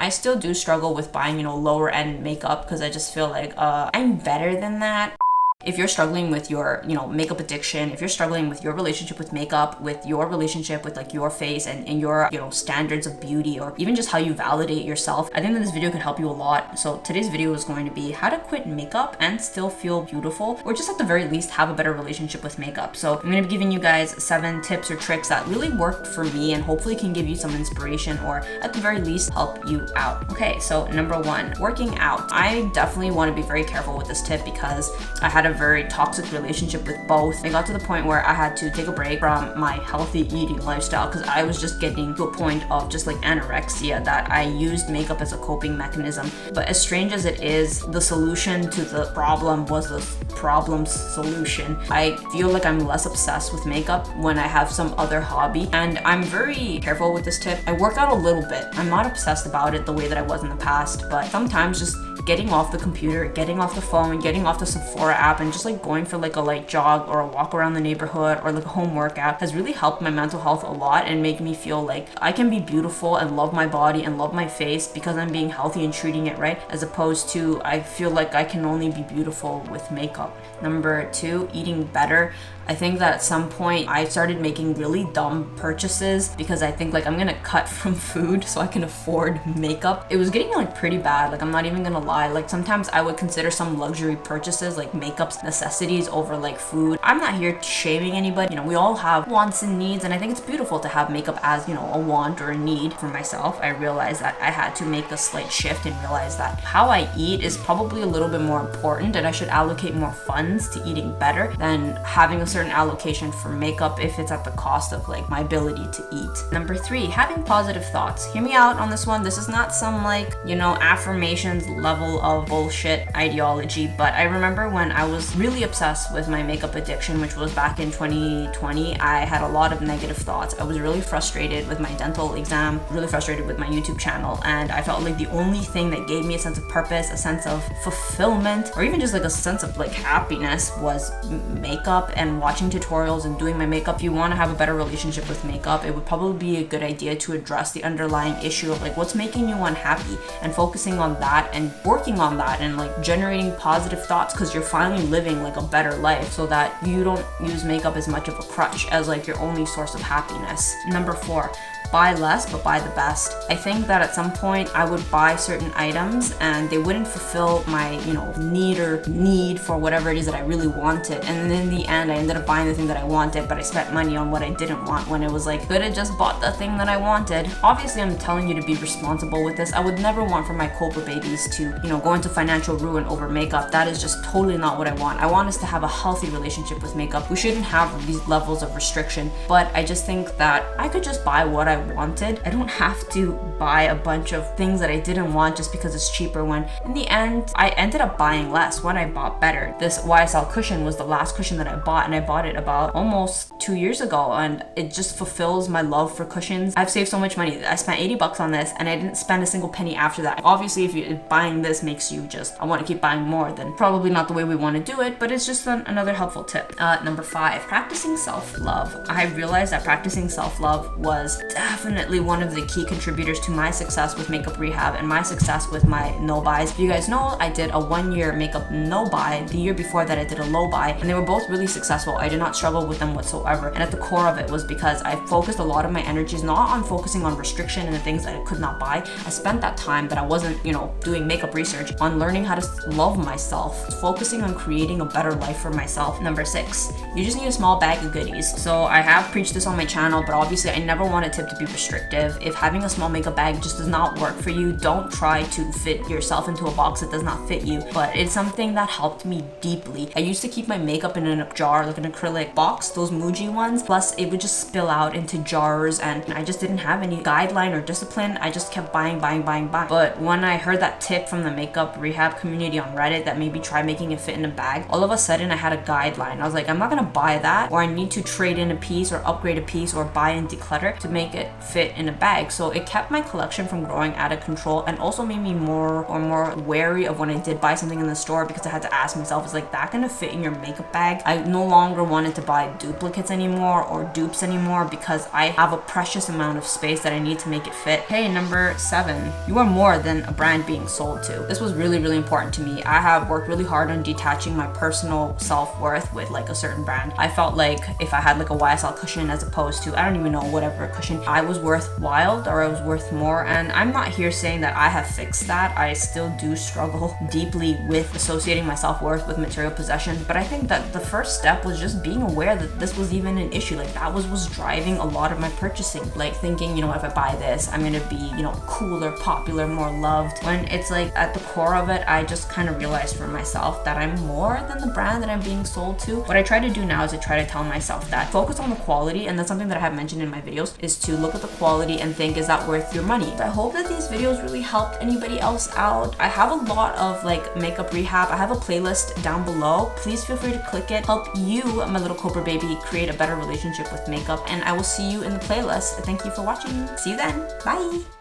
I still do struggle with buying, lower end makeup because I just feel like I'm better than that. If you're struggling with your, makeup addiction, if you're struggling with your relationship with makeup, with your relationship with like your face and your, standards of beauty, or even just how you validate yourself, I think that this video could help you a lot. So today's video is going to be how to quit makeup and still feel beautiful, or just at the very least have a better relationship with makeup. So I'm going to be giving you guys 7 tips or tricks that really worked for me and hopefully can give you some inspiration, or at the very least help you out. Okay, so number 1, working out. I definitely want to be very careful with this tip because I had a very toxic relationship with both. I got to the point where I had to take a break from my healthy eating lifestyle because I was just getting to a point of just like anorexia that I used makeup as a coping mechanism. But as strange as it is, the solution to the problem was the problem's solution. I feel like I'm less obsessed with makeup when I have some other hobby, and I'm very careful with this tip. I work out a little bit. I'm not obsessed about it the way that I was in the past, but sometimes just getting off the computer, getting off the phone, getting off the Sephora app, and just like going for like a light jog or a walk around the neighborhood or like a home workout has really helped my mental health a lot and make me feel like I can be beautiful and love my body and love my face because I'm being healthy and treating it right, as opposed to I feel like I can only be beautiful with makeup. Number 2, eating better. I think that at some point I started making really dumb purchases because I think like I'm gonna cut from food so I can afford makeup. It was getting like pretty bad, like I'm not even gonna lie. Like sometimes I would consider some luxury purchases like makeup's necessities over like food. I'm not here shaming anybody. We all have wants and needs, and I think it's beautiful to have makeup as, a want or a need. For myself, I realized that I had to make a slight shift and realize that how I eat is probably a little bit more important, and I should allocate more funds to eating better than having a certain allocation for makeup if it's at the cost of like my ability to eat. Number 3, having positive thoughts. Hear me out on this one. This is not some like, affirmations level of bullshit ideology, but I remember when I was really obsessed with my makeup addiction, which was back in 2020, I had a lot of negative thoughts. I was really frustrated with my dental exam, really frustrated with my YouTube channel, and I felt like the only thing that gave me a sense of purpose, a sense of fulfillment, or even just like a sense of like happiness was makeup and watching tutorials and doing my makeup. If you want to have a better relationship with makeup, it would probably be a good idea to address the underlying issue of like what's making you unhappy and focusing on that and working on that and like generating positive thoughts, because you're finally living like a better life so that you don't use makeup as much of a crutch as like your only source of happiness. Number 4, buy less but buy the best. I think that at some point I would buy certain items and they wouldn't fulfill my need for whatever it is that I really wanted, and then in the end I ended up buying the thing that I wanted, but I spent money on what I didn't want when it was like could have just bought the thing that I wanted. Obviously I'm telling you to be responsible with this. I would never want for my Cobra babies to go into financial ruin over makeup. That is just totally not what I want. I want us to have a healthy relationship with makeup. We shouldn't have these levels of restriction, but I just think that I could just buy what I wanted. I don't have to buy a bunch of things that I didn't want just because it's cheaper, when in the end I ended up buying less when I bought better. This YSL cushion was the last cushion that I bought, and I bought it about almost 2 years ago, and it just fulfills my love for cushions. I've saved so much money. I spent $80 on this and I didn't spend a single penny after that. Obviously if buying this makes you just I want to keep buying more, then probably not the way we want to do it, but it's just another helpful tip. Number 5, practicing self-love. I realized that practicing self-love was definitely one of the key contributors to my success with makeup rehab and my success with my no buys. If you guys know, I did a 1-year makeup no buy. The year before that I did a low buy, and they were both really successful. I did not struggle with them whatsoever, and at the core of it was because I focused a lot of my energies not on focusing on restriction and the things that I could not buy. I spent that time that I wasn't doing makeup research on learning how to love myself, focusing on creating a better life for myself. Number 6, you just need a small bag of goodies. So I have preached this on my channel, but obviously I never want a tip to be restrictive. If having a small makeup bag just does not work for you, don't try to fit yourself into a box that does not fit you. But it's something that helped me deeply. I used to keep my makeup in a jar, like an acrylic box, those Muji ones, plus it would just spill out into jars, and I just didn't have any guideline or discipline. I just kept buying. But when I heard that tip from the makeup rehab community on Reddit that maybe try making it fit in a bag, all of a sudden I had a guideline. I was like, I'm not gonna buy that, or I need to trade in a piece or upgrade a piece or buy and declutter to make it it fit in a bag. So it kept my collection from growing out of control, and also made me more wary of when I did buy something in the store, because I had to ask myself, is like that gonna fit in your makeup bag? I no longer wanted to buy duplicates anymore or dupes anymore, because I have a precious amount of space that I need to make it fit. Hey, number 7, you are more than a brand being sold to. This was really, really important to me. I have worked really hard on detaching my personal self-worth with like a certain brand. I felt like if I had like a YSL cushion as opposed to, I don't even know, whatever cushion, I was worthwhile, or I was worth more. And I'm not here saying that I have fixed that. I still do struggle deeply with associating my self-worth with material possessions, but I think that the first step was just being aware that this was even an issue. Like that was driving a lot of my purchasing, like thinking, you know, if I buy this, I'm gonna be, you know, cooler, popular, more loved, when it's like at the core of it, I just kind of realized for myself that I'm more than the brand that I'm being sold to. What I try to do now is I try to tell myself that focus on the quality, and that's something that I have mentioned in my videos, is to look at the quality and think, is that worth your money? I hope that these videos really helped anybody else out. I have a lot of like makeup rehab. I have a playlist down below. Please feel free to click it. Help you, my little Cobra baby, create a better relationship with makeup, and I will see you in the playlist. Thank you for watching. See you then. Bye.